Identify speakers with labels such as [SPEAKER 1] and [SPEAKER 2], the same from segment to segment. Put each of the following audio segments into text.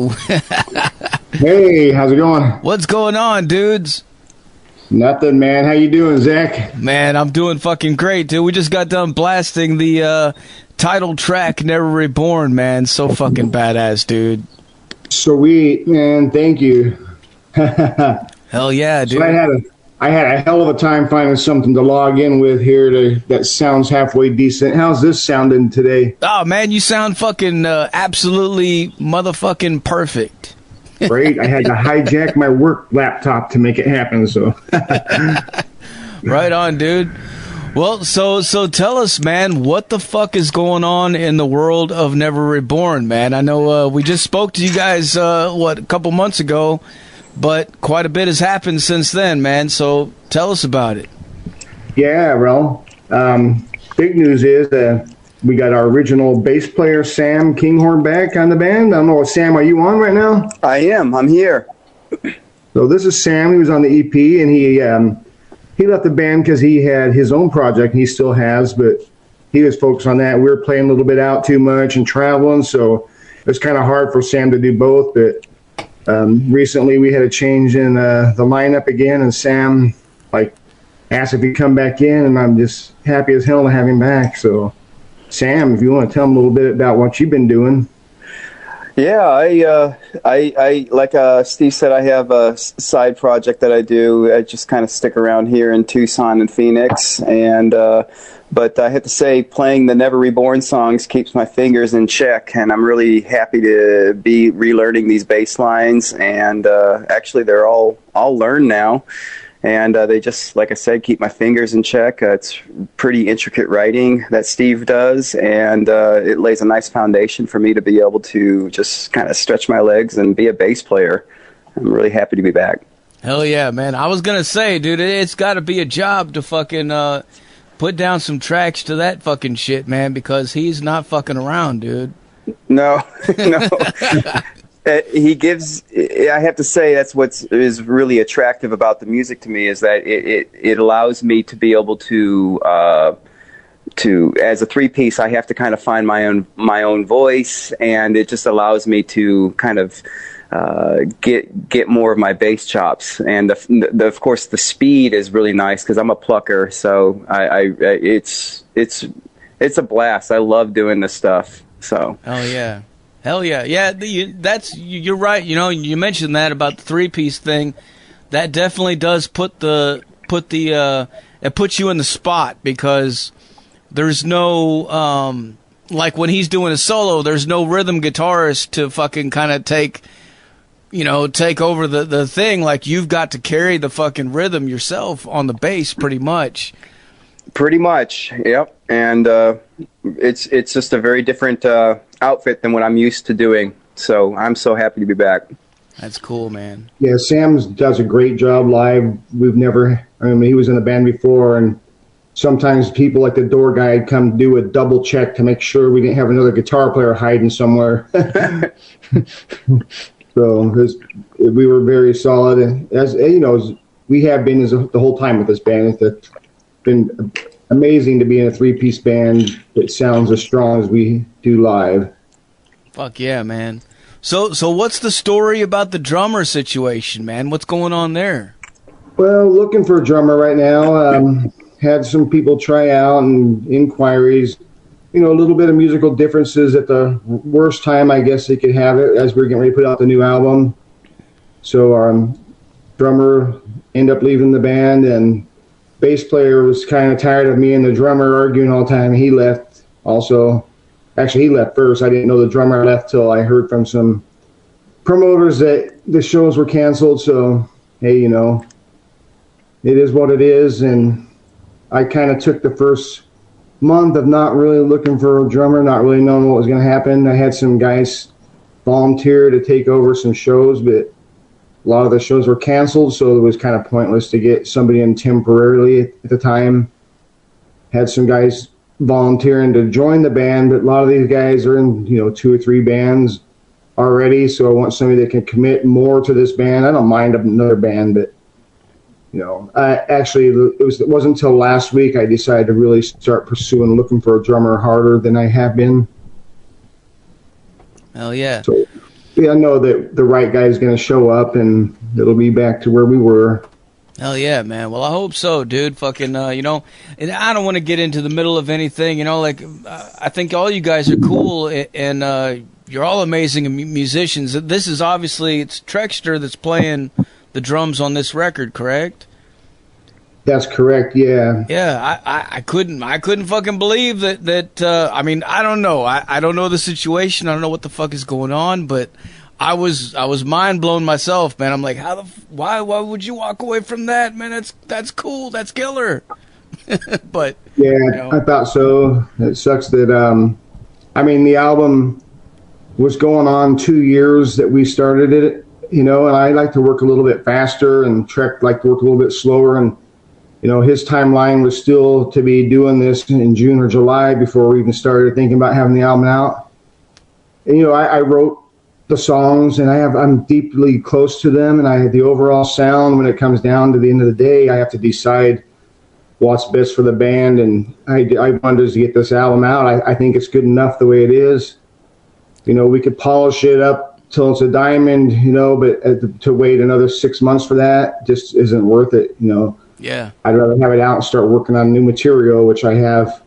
[SPEAKER 1] Show.
[SPEAKER 2] Hey, how's it going?
[SPEAKER 1] What's going on, dudes?
[SPEAKER 2] Nothing, man. How you doing, Zach?
[SPEAKER 1] Man, I'm doing fucking great, dude. We just got done blasting the title track, Never Reborn, man. So fucking badass, dude.
[SPEAKER 2] Sweet, man. Thank you.
[SPEAKER 1] Hell yeah, dude.
[SPEAKER 2] So I had a hell of a time finding something to log in with here that sounds halfway decent. How's this sounding today?
[SPEAKER 1] Oh, man, you sound fucking absolutely motherfucking perfect.
[SPEAKER 2] Great. I had to hijack my work laptop to make it happen, so.
[SPEAKER 1] Right on, dude. Well, so tell us, man, what the fuck is going on in the world of Never Reborn, man? I know we just spoke to you guys, a couple months ago, but quite a bit has happened since then, man. So tell us about it.
[SPEAKER 2] Yeah, well, big news is we got our original bass player, Sam Kinghorn, back on the band. I don't know, Sam, are you on right now?
[SPEAKER 3] I am. I'm here.
[SPEAKER 2] So this is Sam. He was on the EP, and he left the band because he had his own project, and he still has, but he was focused on that. We were playing a little bit out too much and traveling, so it was kind of hard for Sam to do both, but recently we had a change in the lineup again, and Sam asked if he'd come back in, and I'm just happy as hell to have him back. So Sam, if you want to tell him a little bit about what you've been doing.
[SPEAKER 3] Yeah, I like Steve said, I have a side project that I do. I just kind of stick around here in Tucson and Phoenix, and but I have to say, playing the Never Reborn songs keeps my fingers in check, and I'm really happy to be relearning these bass lines, and actually they're all learned now. And they just, like I said, keep my fingers in check. It's pretty intricate writing that Steve does, and it lays a nice foundation for me to be able to just kind of stretch my legs and be a bass player. I'm really happy to be back.
[SPEAKER 1] Hell yeah, man. I was going to say, dude, it's got to be a job to fucking put down some tracks to that fucking shit, man, because he's not fucking around, dude.
[SPEAKER 3] No, no. He gives. I have to say that's what is really attractive about the music to me, is that it allows me to be able to as a three-piece, I have to kind of find my own voice, and it just allows me to kind of get more of my bass chops. And of course the speed is really nice because I'm a plucker, so it's a blast. I love doing this stuff. So. Oh yeah.
[SPEAKER 1] Hell yeah. Yeah, you're right. You know, you mentioned that about the three-piece thing. That definitely does it puts you in the spot, because there's no, like when he's doing a solo, there's no rhythm guitarist to fucking kind of take over the thing. Like, you've got to carry the fucking rhythm yourself on the bass pretty much.
[SPEAKER 3] Pretty much, yep. And it's just a very different outfit than what I'm used to doing. So I'm so happy to be back.
[SPEAKER 1] That's cool, man.
[SPEAKER 2] Yeah, Sam does a great job live. He was in the band before, and sometimes people like the door guy would come do a double check to make sure we didn't have another guitar player hiding somewhere. So we were very solid. And as you know, we have been the whole time with this band. It's been amazing to be in a three-piece band that sounds as strong as we do live.
[SPEAKER 1] Fuck yeah, man. So what's the story about the drummer situation, man? What's going on there?
[SPEAKER 2] Well, looking for a drummer right now. Had some people try out and inquiries. A little bit of musical differences at the worst time, I guess they could have it, as we're getting ready to put out the new album. So our drummer ended up leaving the band, and bass player was kind of tired of me and the drummer arguing all the time. He left also. Actually, he left first. I didn't know the drummer left till I heard from some promoters that the shows were canceled. So, hey, it is what it is. And I kind of took the first month of not really looking for a drummer, not really knowing what was going to happen. I had some guys volunteer to take over some shows, but a lot of the shows were canceled, so it was kind of pointless to get somebody in temporarily at the time. Had some guys volunteering to join the band, but a lot of these guys are in 2 or 3 bands already, so I want somebody that can commit more to this band. I don't mind another band, but it wasn't until last week I decided to really start looking for a drummer harder than I have been.
[SPEAKER 1] Hell yeah.
[SPEAKER 2] So I know that the right guy is going to show up and it'll be back to where we were.
[SPEAKER 1] Hell yeah, man. Well, I hope so, dude. Fucking, you know, and I don't want to get into the middle of anything, you know, like, I think all you guys are cool and you're all amazing musicians. This is obviously, it's Trexter that's playing the drums on this record, correct?
[SPEAKER 2] That's correct, yeah.
[SPEAKER 1] Yeah, I couldn't fucking believe that, I mean, I don't know. I don't know the situation. I don't know what the fuck is going on, but I was mind blown myself, man. I'm like, why would you walk away from that, man? That's cool. That's killer. But
[SPEAKER 2] yeah,
[SPEAKER 1] you know.
[SPEAKER 2] I thought so. It sucks that I mean, the album was going on 2 years that we started it, you know, and I like to work a little bit faster, and Trek like to work a little bit slower, and you know, his timeline was still to be doing this in June or July before we even started thinking about having the album out. And you know, I wrote the songs, and I'm deeply close to them, and the overall sound, when it comes down to the end of the day, I have to decide what's best for the band, and I wanted to get this album out. I think it's good enough the way it is. You know, we could polish it up till it's a diamond, you know, but to wait another 6 months for that just isn't worth it, you know.
[SPEAKER 1] Yeah.
[SPEAKER 2] I'd rather have it out and start working on new material, which I have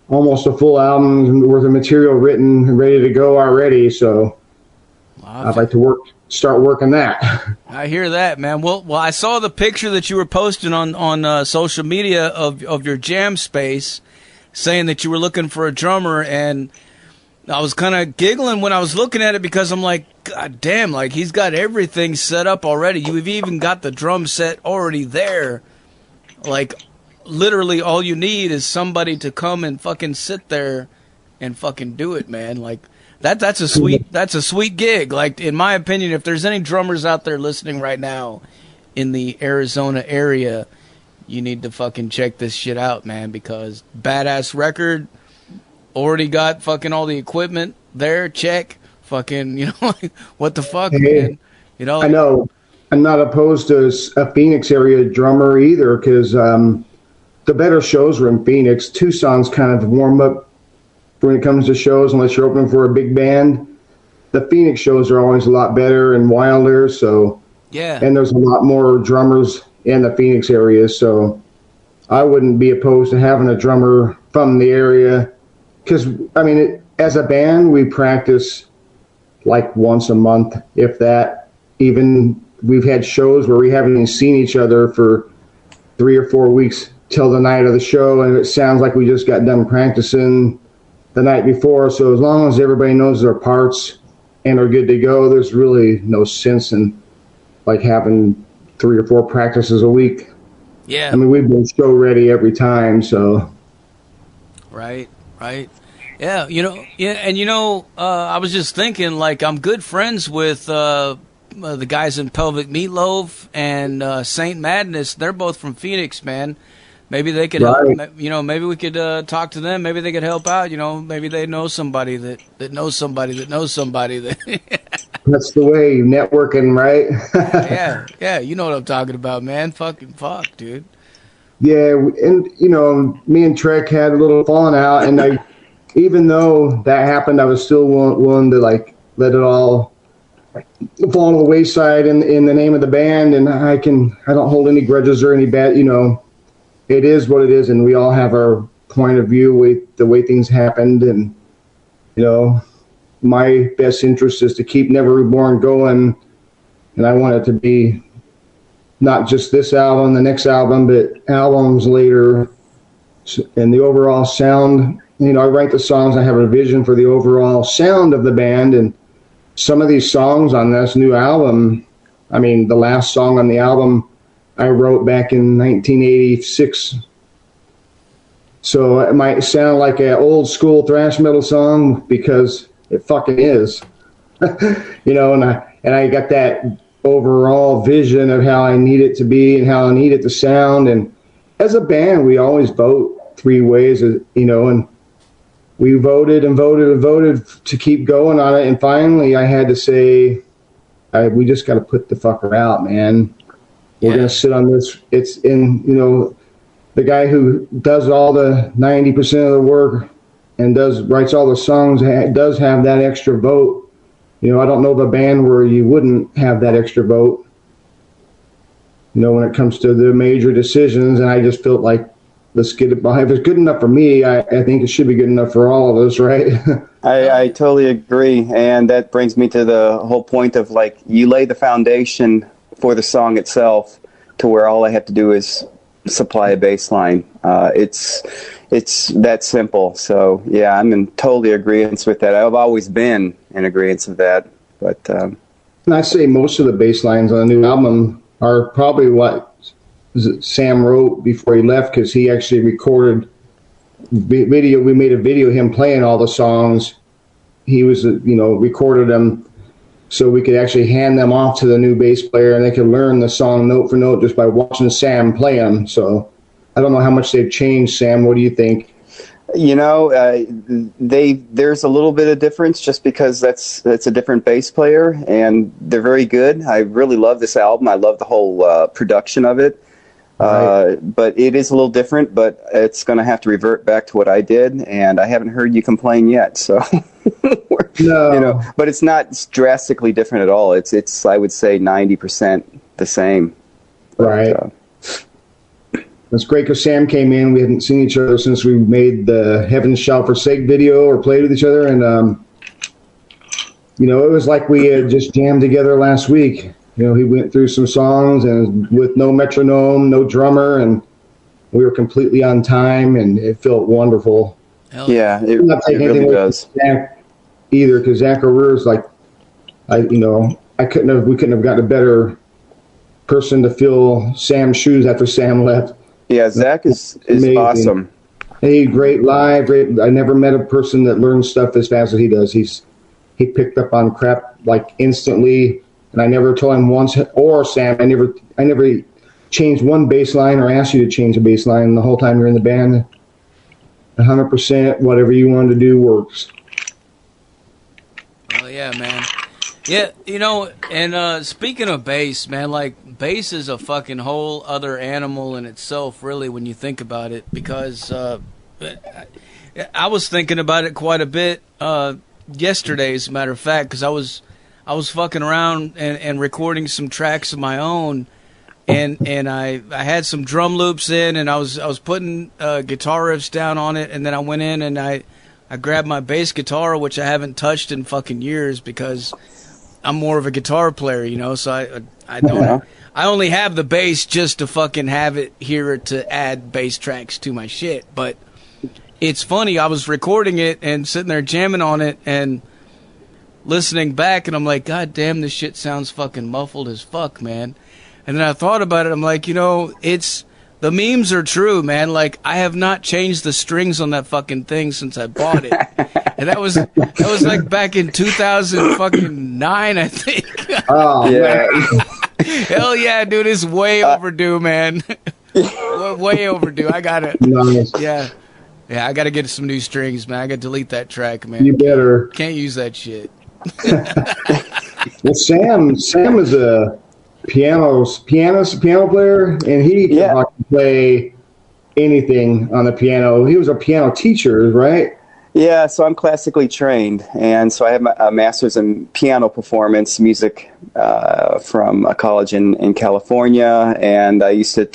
[SPEAKER 2] almost a full album worth of material written and ready to go already, so I'd like to start working that.
[SPEAKER 1] I hear that, man. Well, I saw the picture that you were posting on social media of your jam space, saying that you were looking for a drummer, and I was kind of giggling when I was looking at it because I'm like, God damn, like he's got everything set up already. You've even got the drum set already there. Like, literally all you need is somebody to come and fucking sit there and fucking do it, man. Like, that's a sweet gig. Like, in my opinion, if there's any drummers out there listening right now in the Arizona area, you need to fucking check this shit out, man, because badass record, already got fucking all the equipment there, check. Fucking, you know, like, what the fuck, man? You know?
[SPEAKER 2] I know. I'm not opposed to a Phoenix area drummer either, because the better shows were in Phoenix. Tucson's kind of warm up when it comes to shows, unless you're opening for a big band. The Phoenix shows are always a lot better and wilder, so
[SPEAKER 1] yeah.
[SPEAKER 2] And there's a lot more drummers in the Phoenix area, so I wouldn't be opposed to having a drummer from the area, because I mean, as a band, we practice like once a month, if that. Even we've had shows where we haven't even seen each other for 3 or 4 weeks till the night of the show, and it sounds like we just got done practicing the night before. So as long as everybody knows their parts and are good to go, there's really no sense in like having 3 or 4 practices a week.
[SPEAKER 1] Yeah.
[SPEAKER 2] I mean, we've been show ready every time, so.
[SPEAKER 1] Right. Yeah, you know, and you know, I was just thinking, like, I'm good friends with the guys in Pelvic Meatloaf and Saint Madness. They're both from Phoenix, man. Maybe they could help, you know, maybe we could talk to them. Maybe they could help out, you know. Maybe they know somebody that knows somebody that knows somebody.
[SPEAKER 2] That's the way, networking, right?
[SPEAKER 1] yeah, you know what I'm talking about, man. Fucking fuck, dude.
[SPEAKER 2] Yeah, and, you know, me and Trek had a little falling out, and even though that happened, I was still willing to, like, let it all fall to the wayside in the name of the band, and I don't hold any grudges or any bad, you know. It is what it is, and we all have our point of view, the way things happened, and, you know, my best interest is to keep Never Reborn going, and I want it to be not just this album, the next album, but albums later, and the overall sound. You know, I write the songs, I have a vision for the overall sound of the band, and some of these songs on this new album, I mean, the last song on the album I wrote back in 1986. So it might sound like an old school thrash metal song, because it fucking is. You know, and I got that overall vision of how I need it to be and how I need it to sound. And as a band, we always vote 3 ways, you know, and we voted and voted and voted to keep going on it. And finally I had to say, we just got to put the fucker out, man. We're going to sit on this. It's in, you know, the guy who does all the 90% of the work and writes all the songs does have that extra vote You know, I don't know of a band where you wouldn't have that extra vote, you know, when it comes to the major decisions. And I just felt like, let's get it behind. If it's good enough for me, I think it should be good enough for all of us, right?
[SPEAKER 3] I totally agree. And that brings me to the whole point of, like, you lay the foundation for the song itself to where all I have to do is supply a bass line. It's that simple. So, yeah, I'm in totally agreement with that. I've always been in agreement with that. But
[SPEAKER 2] and I say most of the bass lines on the new album are probably what Sam wrote before he left, because he actually recorded video. We made a video of him playing all the songs. He was, recorded them so we could actually hand them off to the new bass player, and they could learn the song note for note just by watching Sam play them. So I don't know how much they've changed. Sam, what do you think?
[SPEAKER 3] You know, there's a little bit of difference just because that's a different bass player, and they're very good. I really love this album. I love the whole production of it. Right. But it is a little different, but it's going to have to revert back to what I did, and I haven't heard you complain yet. So,
[SPEAKER 2] no.
[SPEAKER 3] But it's not drastically different at all. It's I would say 90% the same.
[SPEAKER 2] Right. That's great, because Sam came in. We hadn't seen each other since we made the Heaven Shall Forsake video or played with each other, and it was like we had just jammed together last week. You know, he went through some songs and with no metronome, no drummer, and we were completely on time, and it felt wonderful.
[SPEAKER 3] Yeah, it really does.
[SPEAKER 2] Zach either, because Zach O'Rear's like, we couldn't have gotten a better person to fill Sam's shoes after Sam left.
[SPEAKER 3] Yeah, Zach is awesome.
[SPEAKER 2] Hey, great live. Great. I never met a person that learns stuff as fast as he does. He picked up on crap like instantly. And I never told him once, or Sam, I never changed one bass line or asked you to change a bass line the whole time you're in the band. 100%, whatever you wanted to do works.
[SPEAKER 1] Oh, yeah, man. Yeah, and speaking of bass, man, like, bass is a fucking whole other animal in itself, really, when you think about it, because I was thinking about it quite a bit yesterday, as a matter of fact, because I was fucking around and recording some tracks of my own, and I had some drum loops in, and I was putting guitar riffs down on it, and then I went in and I grabbed my bass guitar, which I haven't touched in fucking years because I'm more of a guitar player, so I don't. Yeah. I only have the bass just to fucking have it here to add bass tracks to my shit. But it's funny, I was recording it and sitting there jamming on it and listening back, and I'm like, God damn, this shit sounds fucking muffled as fuck, man. And then I thought about it, I'm like, it's the memes are true, man. Like, I have not changed the strings on that fucking thing since I bought it. And that was like back in 2009, I think.
[SPEAKER 2] Oh,
[SPEAKER 3] yeah.
[SPEAKER 1] Hell yeah, dude, it's way overdue, man. Way overdue. I gotta,
[SPEAKER 2] nice.
[SPEAKER 1] Yeah, I gotta get some new strings, man. I gotta delete that track, man.
[SPEAKER 2] You better.
[SPEAKER 1] Can't use that shit.
[SPEAKER 2] Well, Sam is a piano player, and he can play anything on the piano. He was a piano teacher, right?
[SPEAKER 3] Yeah, so I'm classically trained, and so I have a master's in piano performance music from a college in California, and I used to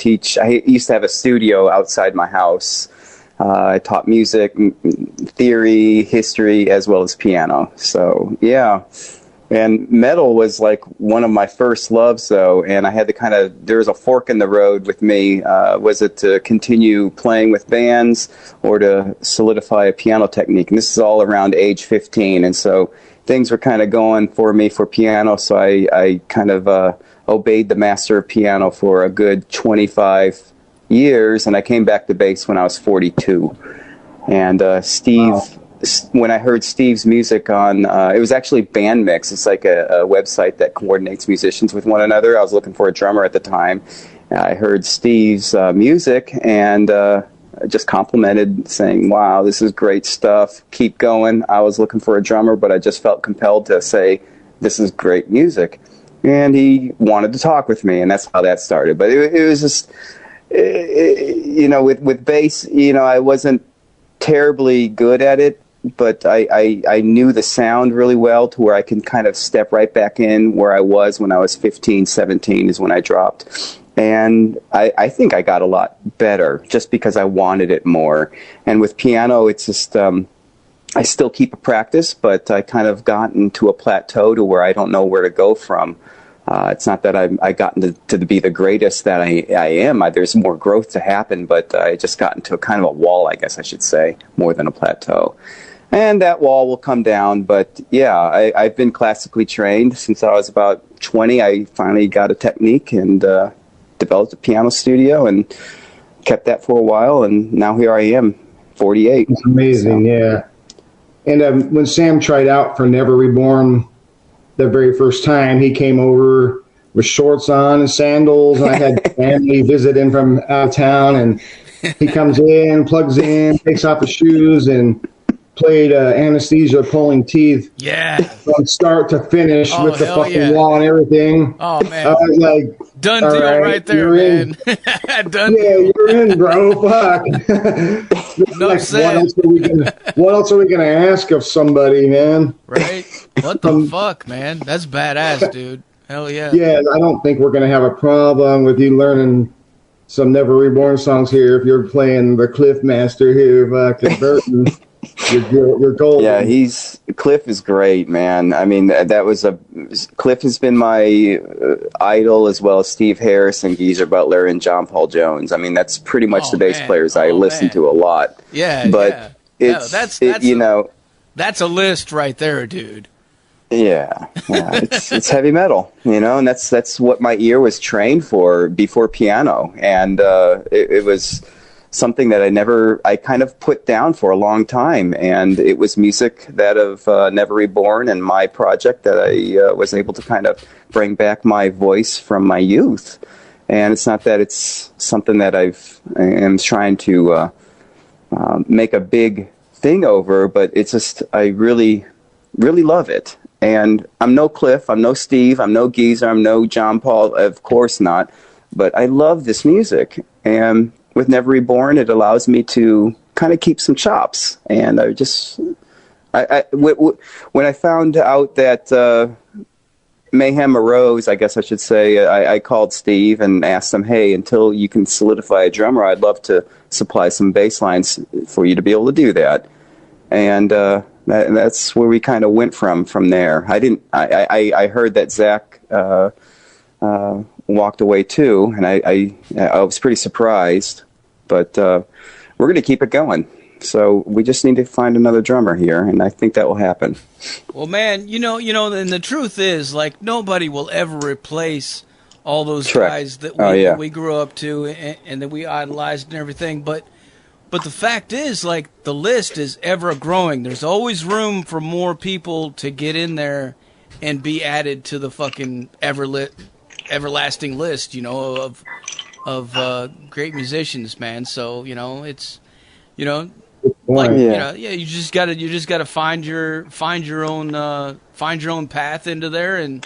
[SPEAKER 3] have a studio outside my house. I taught music, theory, history, as well as piano. So, yeah. And metal was like one of my first loves, though, and I had to there was a fork in the road with me. Was it to continue playing with bands or to solidify a piano technique? And this is all around age 15, and so things were kind of going for me for piano, so I kind of obeyed the master of piano for a good 25 years, and I came back to bass when I was 42. And Steve... Wow. When I heard Steve's music on, it was actually Band Mix. It's like a website that coordinates musicians with one another. I was looking for a drummer at the time. I heard Steve's music and just complimented, saying, wow, this is great stuff. Keep going. I was looking for a drummer, but I just felt compelled to say, this is great music. And he wanted to talk with me, and that's how that started. But it was just, with bass, I wasn't terribly good at it I knew the sound really well to where I can kind of step right back in where I was when I was 15, 17 is when I dropped. And I think I got a lot better just because I wanted it more. And with piano, it's just, I still keep a practice, but I kind of gotten to a plateau to where I don't know where to go from. It's not that I gotten to be the greatest that I am. There's more growth to happen, but I just gotten to a kind of a wall, I guess I should say, more than a plateau. And that wall will come down. But yeah, I've been classically trained since I was about 20. I finally got a technique and developed a piano studio and kept that for a while. And now here I am, 48.
[SPEAKER 2] It's amazing, so. Yeah. And when Sam tried out for Never Reborn the very first time, he came over with shorts on and sandals. And I had family visiting from out of town. And he comes in, plugs in, takes off his shoes, and played Anesthesia Pulling Teeth.
[SPEAKER 1] Yeah.
[SPEAKER 2] From start to finish with the fucking wall and everything.
[SPEAKER 1] Oh, man.
[SPEAKER 2] I was like,
[SPEAKER 1] done deal right there, man. Done deal.
[SPEAKER 2] You're in, bro. Fuck.
[SPEAKER 1] No
[SPEAKER 2] like,
[SPEAKER 1] sense.
[SPEAKER 2] What else are we gonna ask of somebody, man?
[SPEAKER 1] Right? What the fuck, man? That's badass, dude. Hell yeah.
[SPEAKER 2] Yeah, I don't think we're gonna have a problem with you learning some Never Reborn songs here if you're playing the Cliff Master here, fucking Burton. You're golden.
[SPEAKER 3] Yeah, Cliff is great, man. I mean, Cliff has been my idol, as well as Steve Harris and Geezer Butler and John Paul Jones. I mean, that's pretty much the bass players I listen to a lot.
[SPEAKER 1] Yeah,
[SPEAKER 3] but that's
[SPEAKER 1] a list right there, dude.
[SPEAKER 3] Yeah, it's heavy metal, and that's what my ear was trained for before piano, and it was something that I kind of put down for a long time, and it was music that of Never Reborn and my project that I was able to kind of bring back my voice from my youth. And it's not that it's something that I am trying to make a big thing over, but it's just I really, really love it. And I'm no Cliff, I'm no Steve, I'm no Geezer, I'm no John Paul, of course not, but I love this music. And with Never Reborn, it allows me to kind of keep some chops. And when I found out that Mayhem arose, I guess I should say, I called Steve and asked him, hey, until you can solidify a drummer, I'd love to supply some bass lines for you to be able to do that. And that's where we kind of went from there. I heard that Zach walked away too, and I was pretty surprised. But we're going to keep it going. So we just need to find another drummer here, and I think that will happen.
[SPEAKER 1] Well, man, you know, and the truth is, like, nobody will ever replace all those guys that we grew up to and that we idolized and everything. But the fact is, like, the list is ever growing. There's always room for more people to get in there and be added to the fucking everlasting list, of great musicians, man. So, it's, you just gotta find your own path into there, and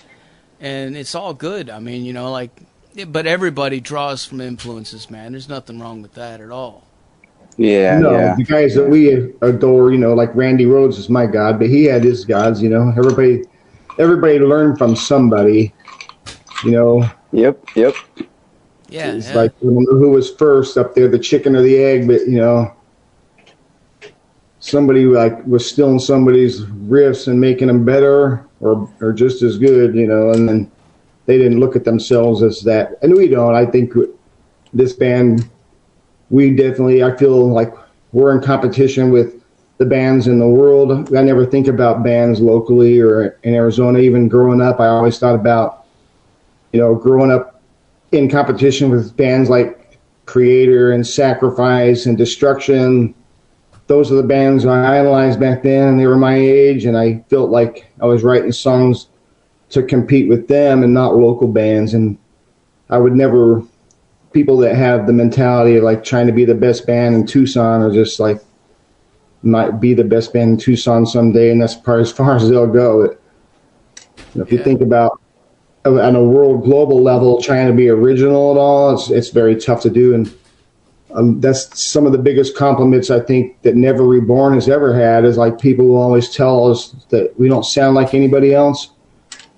[SPEAKER 1] it's all good. I mean, but everybody draws from influences, man. There's nothing wrong with that at all.
[SPEAKER 3] Yeah,
[SPEAKER 2] the guys that we adore, like Randy Rhoads is my god, but he had his gods, Everybody learned from somebody,
[SPEAKER 3] Yep.
[SPEAKER 1] Yeah,
[SPEAKER 2] it's like, I don't know who was first up there, the chicken or the egg, but somebody was stealing somebody's riffs and making them better or just as good, and then they didn't look at themselves as that. And we don't. I think this band, I feel like we're in competition with the bands in the world. I never think about bands locally or in Arizona. Even growing up, I always thought about, growing up in competition with bands like Creator and Sacrifice and Destruction. Those are the bands I idolized back then, and they were my age, and I felt like I was writing songs to compete with them and not local bands. And I would never, people that have the mentality of like trying to be the best band in Tucson or just like might be the best band in Tucson someday, and that's probably as far as they'll go. If you think about on a world global level, trying to be original at all, it's very tough to do. And That's some of the biggest compliments I think that Never Reborn has ever had, is like people will always tell us that we don't sound like anybody else.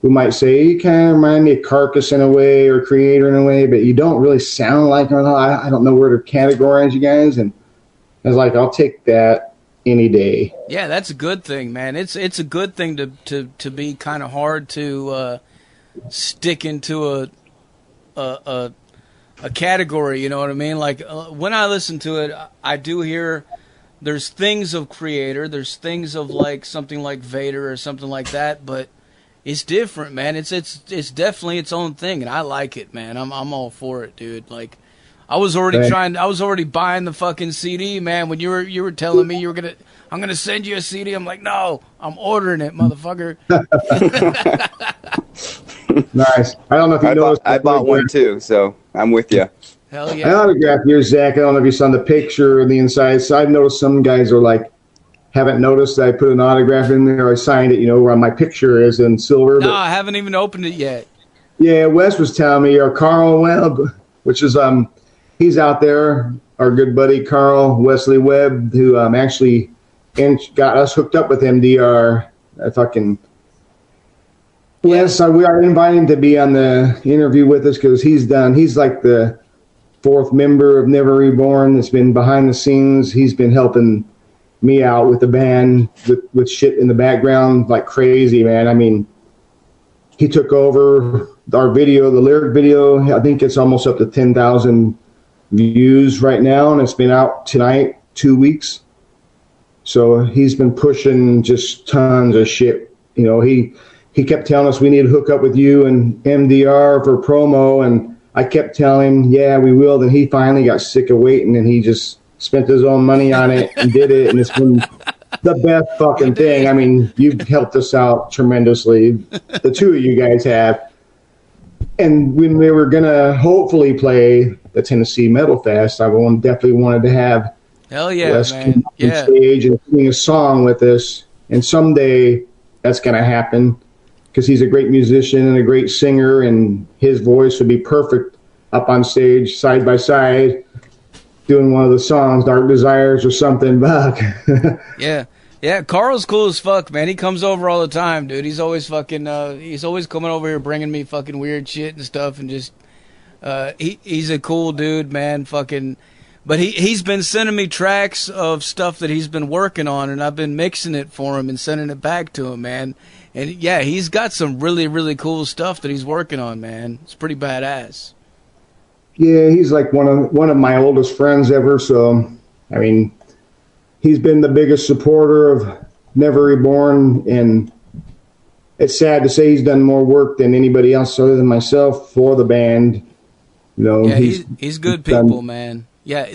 [SPEAKER 2] We might say, you kind of remind me of Carcass in a way or Creator in a way, but you don't really sound like them. I don't know where to categorize you guys. And I was like, I'll take that any day.
[SPEAKER 1] Yeah, that's a good thing, man. It's a good thing to be kind of hard to stick into a category, you know what I mean? Like when I listen to it, I do hear there's things of Creator, there's things of like something like Vader or something like that, but it's different, man. It's definitely its own thing, and I like it, man. I'm all for it, dude. Like I was already buying the fucking CD, man. When you were telling me I'm gonna send you a CD, I'm like, no, I'm ordering it, motherfucker.
[SPEAKER 2] Nice. I don't know if you noticed.
[SPEAKER 3] I bought one too, so I'm with you.
[SPEAKER 1] Hell yeah.
[SPEAKER 2] I autographed yours, Zach. I don't know if you saw the picture on the inside. So I've noticed some guys are like, haven't noticed that I put an autograph in there. I signed it, where my picture is in silver.
[SPEAKER 1] No, I haven't even opened it yet.
[SPEAKER 2] Yeah, Wes was telling me, Carl Webb, which is he's out there, our good buddy Carl Wesley Webb, who actually got us hooked up with MDR. Yes, we are inviting him to be on the interview with us because he's like the fourth member of Never Reborn that's been behind the scenes. He's been helping me out with the band with shit in the background like crazy, man. I mean, he took over our video, the lyric video. I think it's almost up to 10,000 views right now, and it's been out tonight, 2 weeks. So he's been pushing just tons of shit. He kept telling us we need to hook up with you and MDR for promo, and I kept telling him, yeah, we will. Then he finally got sick of waiting, and he just spent his own money on it and did it, and it's been the best fucking thing. I mean, you've helped us out tremendously. The two of you guys have. And when we were going to hopefully play the Tennessee Metal Fest, I definitely wanted to have
[SPEAKER 1] Hell yeah,
[SPEAKER 2] Wes
[SPEAKER 1] man. Yeah.
[SPEAKER 2] stage and sing a song with us. And someday that's going to happen, because he's a great musician and a great singer, and his voice would be perfect up on stage side by side doing one of the songs, Dark Desires or something. Buck.
[SPEAKER 1] Yeah, Carl's cool as fuck, man. He comes over all the time, dude. He's always fucking he's always coming over here bringing me fucking weird shit and stuff, and just he's a cool dude, man. Fucking, but he's been sending me tracks of stuff that he's been working on, and I've been mixing it for him and sending it back to him, man. And yeah, he's got some really, really cool stuff that he's working on, man. It's pretty badass.
[SPEAKER 2] Yeah, he's like one of my oldest friends ever. So, I mean, he's been the biggest supporter of Never Reborn, and it's sad to say he's done more work than anybody else other than myself for the band.
[SPEAKER 1] Yeah, he's good people, man. Yeah,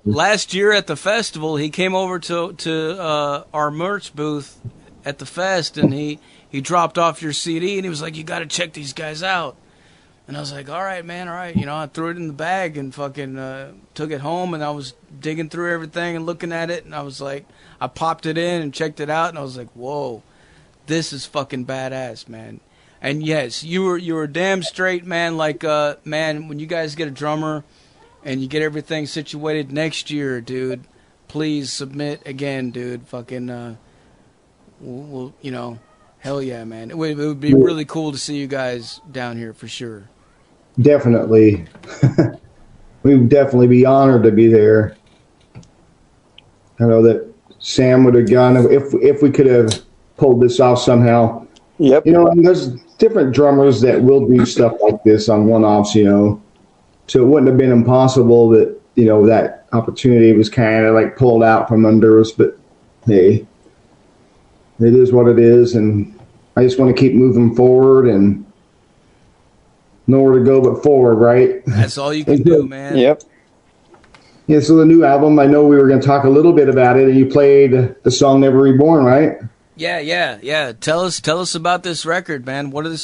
[SPEAKER 1] last year at the festival, he came over to our merch booth at the fest, and he dropped off your CD, and he was like, you got to check these guys out. And I was like, all right, man, all right. I threw it in the bag and fucking took it home, and I was digging through everything and looking at it, and I was like, I popped it in and checked it out, and I was like, whoa, this is fucking badass, man. And yes, you were damn straight, man. Like, man, when you guys get a drummer and you get everything situated next year, dude, please submit again, dude. Fucking, we'll hell yeah, man. It would be really cool to see you guys down here for sure.
[SPEAKER 2] Definitely. We would definitely be honored to be there. I know that Sam would have gone if we could have pulled this off somehow.
[SPEAKER 3] Yep.
[SPEAKER 2] And there's different drummers that will do stuff like this on one-offs, so it wouldn't have been impossible that, that opportunity was kind of like pulled out from under us, but hey, it is what it is, and I just want to keep moving forward and nowhere to go but forward, right?
[SPEAKER 1] That's all you can do, man.
[SPEAKER 3] Yep.
[SPEAKER 2] Yeah, so the new album, I know we were going to talk a little bit about it, and you played the song Never Reborn, right?
[SPEAKER 1] Yeah. Tell us about this record, man. What are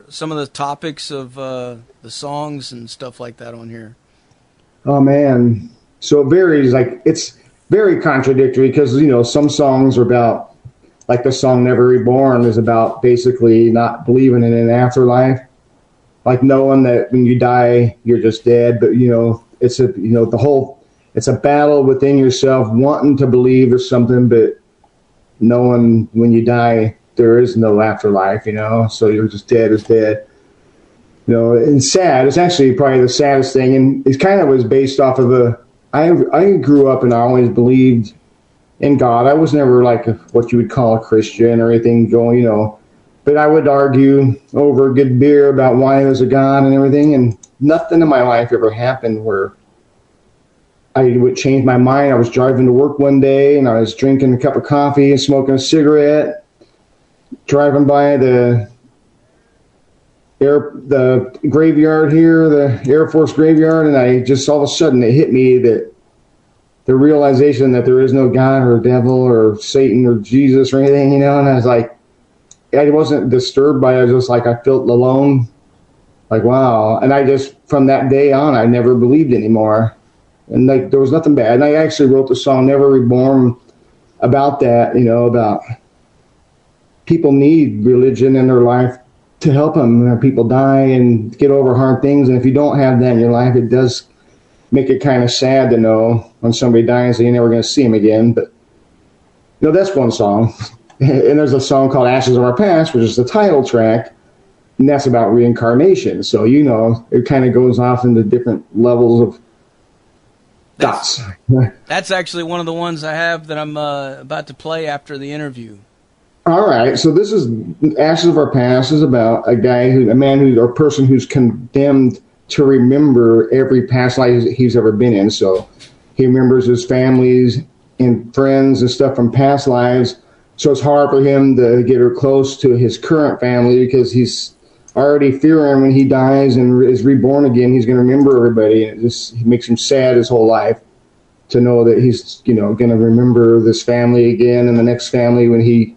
[SPEAKER 1] some of the topics of the songs and stuff like that on here?
[SPEAKER 2] Oh, man. So it varies. Like, it's very contradictory because, some songs are about, like the song Never Reborn is about basically not believing in an afterlife. Like knowing that when you die, you're just dead. But, it's a, you know, it's a battle within yourself, wanting to believe there's something, but knowing when you die, there is no afterlife, you know, so you're just dead as dead. You know, and sad. It's actually probably the saddest thing, and it kind of was based off of I grew up and I always believed in God. I was never like what you would call a Christian or anything going, you know, but I would argue over a good beer about why there's a God and everything, and nothing in my life ever happened where I would change my mind. I was driving to work one day and I was drinking a cup of coffee and smoking a cigarette, driving by the graveyard here, the Air Force graveyard, and I just all of a sudden it hit me that the realization that there is no God or devil or Satan or Jesus or anything, you know, and I was like, I wasn't disturbed by it. I was just like, I felt alone, like, wow. And I just, from that day on, I never believed anymore. And like, there was nothing bad. And I actually wrote the song Never Reborn about that, you know, about people need religion in their life to help them. You know, people die and get over hard things. And if you don't have that in your life, it does make it kind of sad to know when somebody dies that you're never going to see them again. But, you know, that's one song. And there's a song called Ashes of Our Past, which is the title track. And that's about reincarnation. So, you know, it kind of goes off into different levels of dots.
[SPEAKER 1] That's actually one of the ones I have that I'm about to play after the interview.
[SPEAKER 2] All right. So this is Ashes of Our Past is about a man or person who's condemned to remember every past life he's ever been in. So he remembers his families and friends and stuff from past lives. So it's hard for him to get close to his current family because he's already fearing when he dies and is reborn again, he's going to remember everybody. And it makes him sad his whole life to know that he's, you know, going to remember this family again and the next family in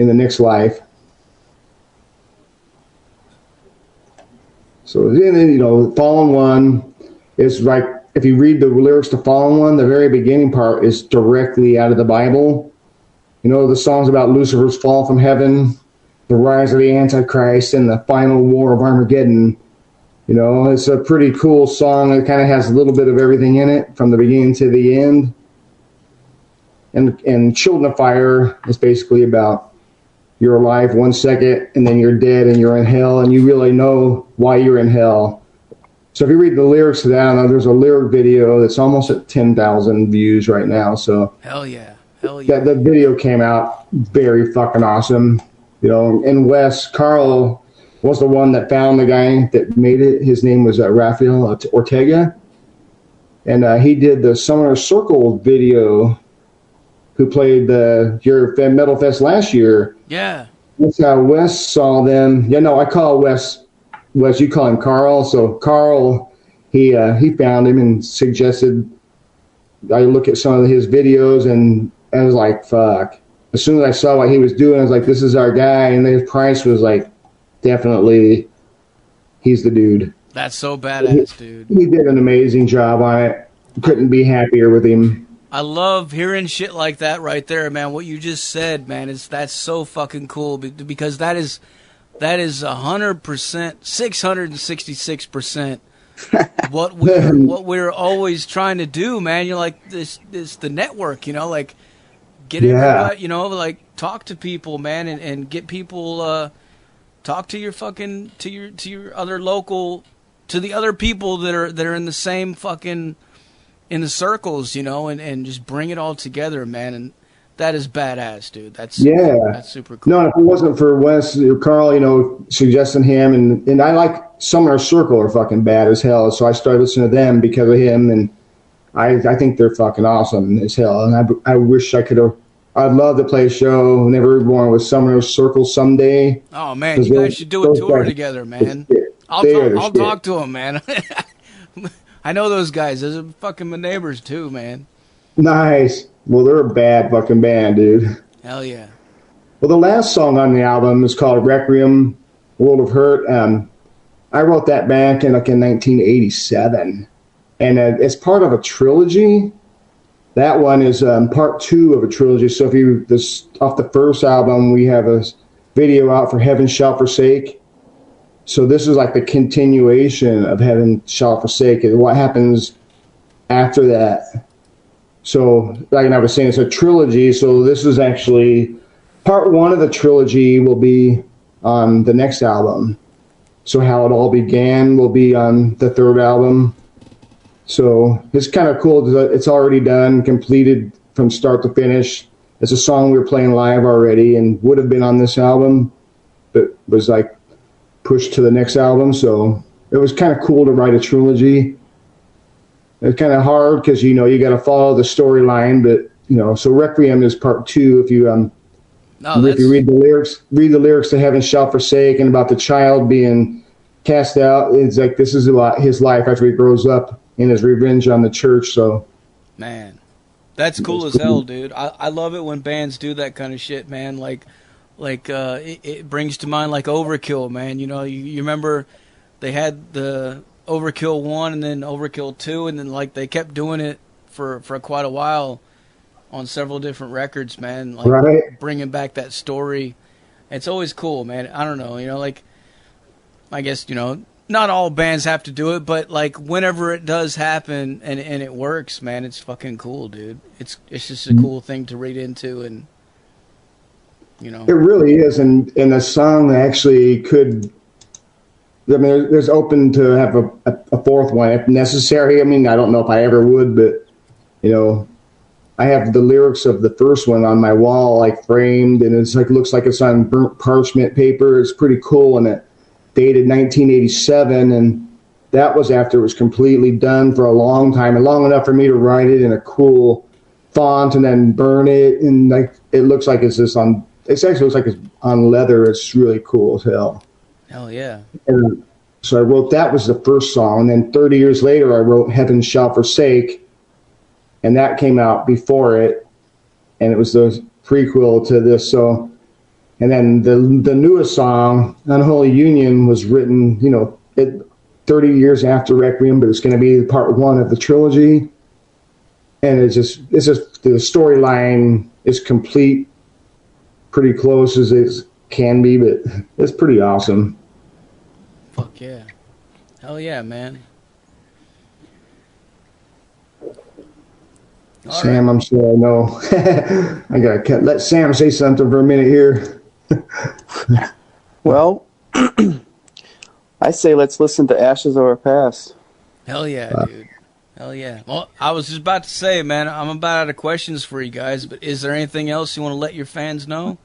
[SPEAKER 2] the next life. So then, you know, Fallen One is like, if you read the lyrics to Fallen One, the very beginning part is directly out of the Bible. You know, the song's about Lucifer's fall from heaven, the rise of the Antichrist, and the final war of Armageddon. You know, it's a pretty cool song. It kind of has a little bit of everything in it from the beginning to the end. And Children of Fire is basically about you're alive 1 second and then you're dead and you're in hell and you really know why you're in hell. So if you read the lyrics to that, there's a lyric video that's almost at 10,000 views right now. So
[SPEAKER 1] hell yeah. The
[SPEAKER 2] video came out very fucking awesome. You know, and Carl was the one that found the guy that made it. His name was Rafael Ortega. And he did the Summoner Circle video, who played your Metal Fest last year.
[SPEAKER 1] Yeah.
[SPEAKER 2] That's how Wes saw them. Yeah, no, I call Wes, you call him Carl. So Carl, he found him and suggested I look at some of his videos, and I was like, fuck. As soon as I saw what he was doing, I was like, this is our guy. And his price was like, definitely, he's the dude.
[SPEAKER 1] That's so badass, dude.
[SPEAKER 2] He did an amazing job on it. Couldn't be happier with him.
[SPEAKER 1] I love hearing shit like that right there, man. What you just said, man, that's so fucking cool because that is 100%, 666% what we're always trying to do, man. You're like this the network, you know, like get everybody, you know, like talk to people, man, and get people talk to your fucking to your other local, to the other people that are in the same fucking in the circles, you know, and just bring it all together, man. And that is badass, dude. That's super cool.
[SPEAKER 2] No, if it wasn't for Wes or Carl, you know, suggesting him, and I like Summoner Circle are fucking bad as hell, so I started listening to them because of him, and I think they're fucking awesome as hell. And I wish I could have. I'd love to play a show Never Reborn with Summoner Circle someday.
[SPEAKER 1] Oh man, you guys should do a tour together, man. I'll talk to them, man. I know those guys. Those are fucking my neighbors too, man.
[SPEAKER 2] Nice. Well, they're a bad fucking band, dude.
[SPEAKER 1] Hell yeah.
[SPEAKER 2] Well, the last song on the album is called Requiem, World of Hurt. I wrote that back in 1987, and it's part of a trilogy. That one is part 2 of a trilogy. So off the first album, we have a video out for Heaven Shall Forsake. So this is like the continuation of Heaven Shall Forsake and what happens after that. So, like I was saying, it's a trilogy. So this is actually part one of the trilogy will be on the next album. So how it all began will be on the third album. So it's kind of cool. It's already done, completed from start to finish. It's a song we were playing live already and would have been on this album, but was like pushed to the next album. So it was kind of cool to write a trilogy. It's kind of hard because, you got to follow the storyline, but, so Requiem is part two. If you read the lyrics to Heaven Shall Forsake and about the child being cast out, it's like this is about his life after he grows up and his revenge on the church. So,
[SPEAKER 1] man, that's cool as hell, dude. I love it when bands do that kind of shit, man. Like it brings to mind like Overkill, man. You remember they had the Overkill 1 and then Overkill 2, and then like they kept doing it for quite a while on several different records, man. Like
[SPEAKER 2] right.
[SPEAKER 1] Bringing back that story. It's always cool, man. I don't know, like I guess, not all bands have to do it, but like whenever it does happen and it works, man, it's fucking cool, dude. It's just a cool thing to read into, and
[SPEAKER 2] it really is. And the song actually could, I mean, there's open to have a fourth one if necessary. I mean, I don't know if I ever would, but I have the lyrics of the first one on my wall, like framed, and it's like looks like it's on burnt parchment paper. It's pretty cool, and it dated 1987, and that was after it was completely done for a long time, and long enough for me to write it in a cool font and then burn it, and like it looks like it's just on. It actually looks like it's on leather. It's really cool as hell.
[SPEAKER 1] Hell yeah.
[SPEAKER 2] And so I wrote, that was the first song. And then 30 years later, I wrote Heaven Shall Forsake. And that came out before it. And it was the prequel to this. So, and then the newest song, Unholy Union, was written, 30 years after Requiem, but it's going to be part one of the trilogy. And it's just the storyline is complete, pretty close as it can be, but it's pretty awesome.
[SPEAKER 1] Fuck yeah. Hell yeah, man.
[SPEAKER 2] Sam, right. I'm sure I know. I gotta let Sam say something for a minute here.
[SPEAKER 3] Well, I say let's listen to Ashes of Our Past.
[SPEAKER 1] Hell yeah, dude. Hell yeah. Well, I was just about to say, man, I'm about out of questions for you guys, but is there anything else you want to let your fans know?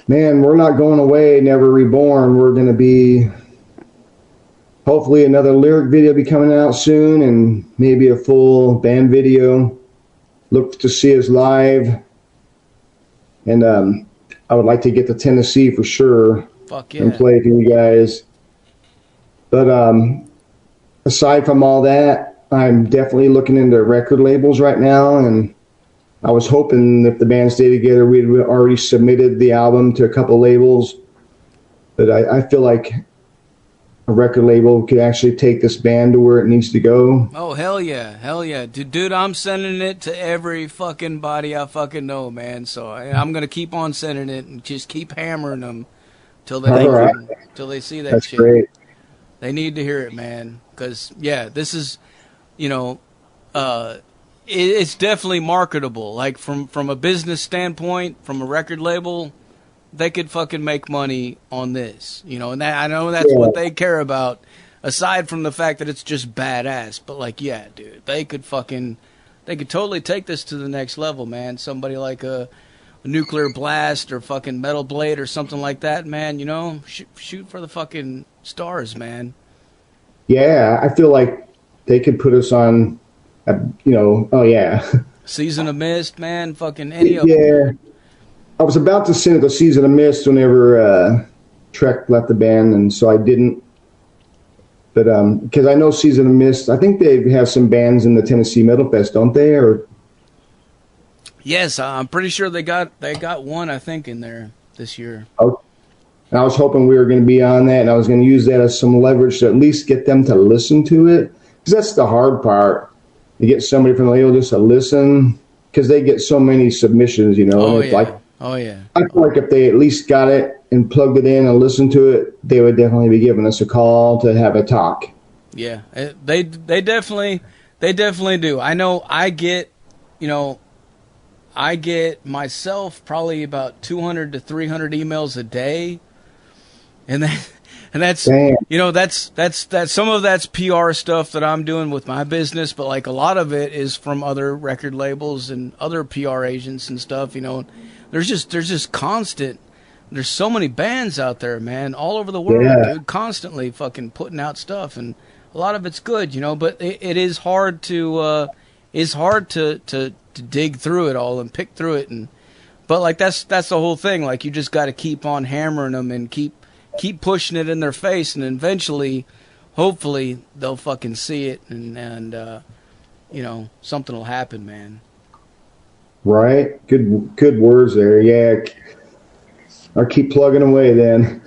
[SPEAKER 2] Man, we're not going away, Never Reborn. We're going to be, hopefully another lyric video be coming out soon, and maybe a full band video. Look to see us live. And I would like to get to Tennessee for sure.
[SPEAKER 1] Fuck yeah.
[SPEAKER 2] And play for you guys. But aside from all that, I'm definitely looking into record labels right now, and I was hoping if the band stayed together, we'd already submitted the album to a couple labels. But I feel like a record label could actually take this band to where it needs to go.
[SPEAKER 1] Oh, hell yeah. Hell yeah. Dude, I'm sending it to every fucking body I fucking know, man. So I'm going to keep on sending it and just keep hammering them till they see that
[SPEAKER 2] That's
[SPEAKER 1] shit.
[SPEAKER 2] Great.
[SPEAKER 1] They need to hear it, man. Because, yeah, this is, it's definitely marketable. Like, from a business standpoint, from a record label, they could fucking make money on this. And I know that's what they care about, aside from the fact that it's just badass. But, like, yeah, dude, they could totally take this to the next level, man. Somebody like a Nuclear Blast or fucking Metal Blade or something like that, man, shoot for the fucking stars, man.
[SPEAKER 2] Yeah, I feel like they could put us on, oh yeah.
[SPEAKER 1] Season of Mist, man, fucking any of them.
[SPEAKER 2] Yeah. I was about to send it to Season of Mist whenever Trek left the band, and so I didn't. But because I know Season of Mist, I think they have some bands in the Tennessee Metal Fest, don't they? Or
[SPEAKER 1] yes, I'm pretty sure they got one, I think, in there this year.
[SPEAKER 2] Oh, and I was hoping we were going to be on that, and I was going to use that as some leverage to at least get them to listen to it, because that's the hard part. You get somebody from the label just to listen, because they get so many submissions,
[SPEAKER 1] Oh,
[SPEAKER 2] and it's
[SPEAKER 1] yeah.
[SPEAKER 2] like,
[SPEAKER 1] Oh, yeah.
[SPEAKER 2] I feel like if they at least got it and plugged it in and listened to it, they would definitely be giving us a call to have a talk.
[SPEAKER 1] Yeah, they definitely do. I know I get myself probably about 200 to 300 emails a day, and that's
[SPEAKER 2] Damn.
[SPEAKER 1] that's some of that's PR stuff that I'm doing with my business, but like a lot of it is from other record labels and other PR agents and stuff. There's just constant. There's so many bands out there, man, all over the world, dude, constantly fucking putting out stuff, and a lot of it's good, but it is hard to dig through it all and pick through it, but like that's the whole thing. Like you just got to keep on hammering them and keep pushing it in their face, and eventually, hopefully, they'll fucking see it, and something will happen, man.
[SPEAKER 2] Right. Good words there. Yeah. I'll keep plugging away then.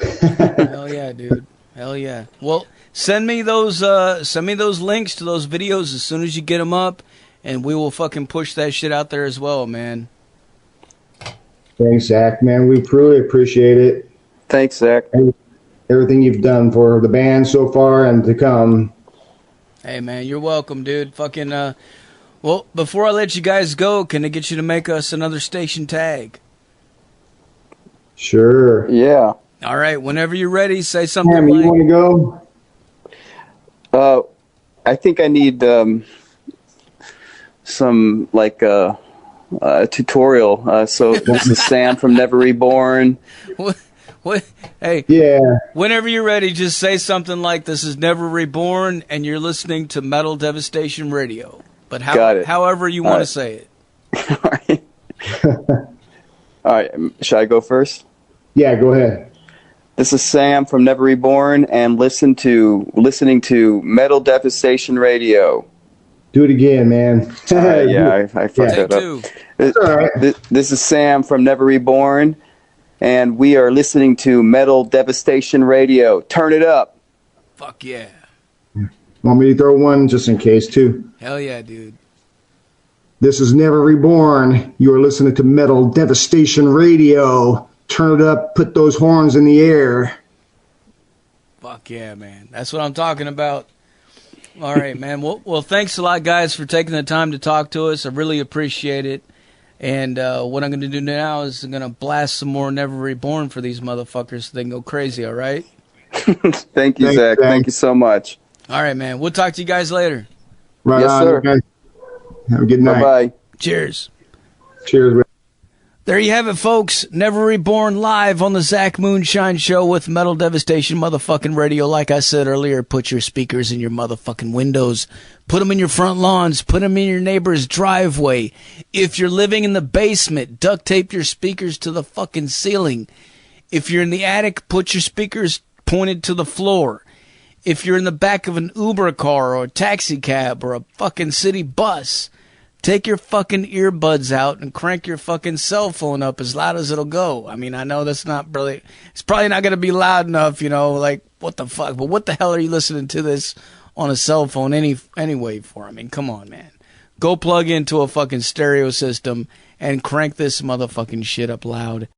[SPEAKER 1] Hell yeah, dude. Hell yeah. Well, send me those links to those videos as soon as you get them up, and we will fucking push that shit out there as well, man.
[SPEAKER 2] Thanks, Zach, man. We truly appreciate it.
[SPEAKER 3] Thanks, Zach.
[SPEAKER 2] Everything you've done for the band so far and to come.
[SPEAKER 1] Hey, man, you're welcome, dude. Fucking, well, before I let you guys go, can I get you to make us another station tag?
[SPEAKER 2] Sure.
[SPEAKER 3] Yeah.
[SPEAKER 1] All right. Whenever you're ready, say something.
[SPEAKER 2] Sam, you want to
[SPEAKER 3] go? I think I need some tutorial. So this is Sam from Never Reborn.
[SPEAKER 1] What? Hey.
[SPEAKER 2] Yeah.
[SPEAKER 1] Whenever you're ready, just say something like, "This is Never Reborn, and you're listening to Metal Devastation Radio." But however you want to say it.
[SPEAKER 3] All right. All right, should I go first?
[SPEAKER 2] Yeah, go ahead.
[SPEAKER 3] This is Sam from Never Reborn, and listening to Metal Devastation Radio.
[SPEAKER 2] Do it again, man.
[SPEAKER 3] Yeah, I fucked that up.
[SPEAKER 2] All right.
[SPEAKER 3] This is Sam from Never Reborn, and we are listening to Metal Devastation Radio. Turn it up.
[SPEAKER 1] Fuck yeah.
[SPEAKER 2] Want me to throw one just in case, too?
[SPEAKER 1] Hell yeah, dude.
[SPEAKER 2] This is Never Reborn. You are listening to Metal Devastation Radio. Turn it up, put those horns in the air.
[SPEAKER 1] Fuck yeah, man. That's what I'm talking about. All right, man. Well, thanks a lot, guys, for taking the time to talk to us. I really appreciate it. And what I'm going to do now is I'm going to blast some more Never Reborn for these motherfuckers so they can go crazy, all right?
[SPEAKER 3] Thank you, Zach. Thank you so much.
[SPEAKER 1] All right, man. We'll talk to you guys later.
[SPEAKER 2] Right
[SPEAKER 3] yes,
[SPEAKER 2] on,
[SPEAKER 3] sir.
[SPEAKER 2] guys. Have a good night.
[SPEAKER 3] Bye-bye.
[SPEAKER 1] Cheers.
[SPEAKER 2] Cheers.
[SPEAKER 1] There you have it, folks. Never Reborn live on the Zach Moonshine Show with Metal Devastation motherfucking radio. Like I said earlier, put your speakers in your motherfucking windows. Put them in your front lawns. Put them in your neighbor's driveway. If you're living in the basement, duct tape your speakers to the fucking ceiling. If you're in the attic, put your speakers pointed to the floor. If you're in the back of an Uber car or a taxi cab or a fucking city bus, take your fucking earbuds out and crank your fucking cell phone up as loud as it'll go. I mean, I know that's not really, it's probably not going to be loud enough, like, what the fuck? But what the hell are you listening to this on a cell phone anyway for? I mean, come on, man. Go plug into a fucking stereo system and crank this motherfucking shit up loud.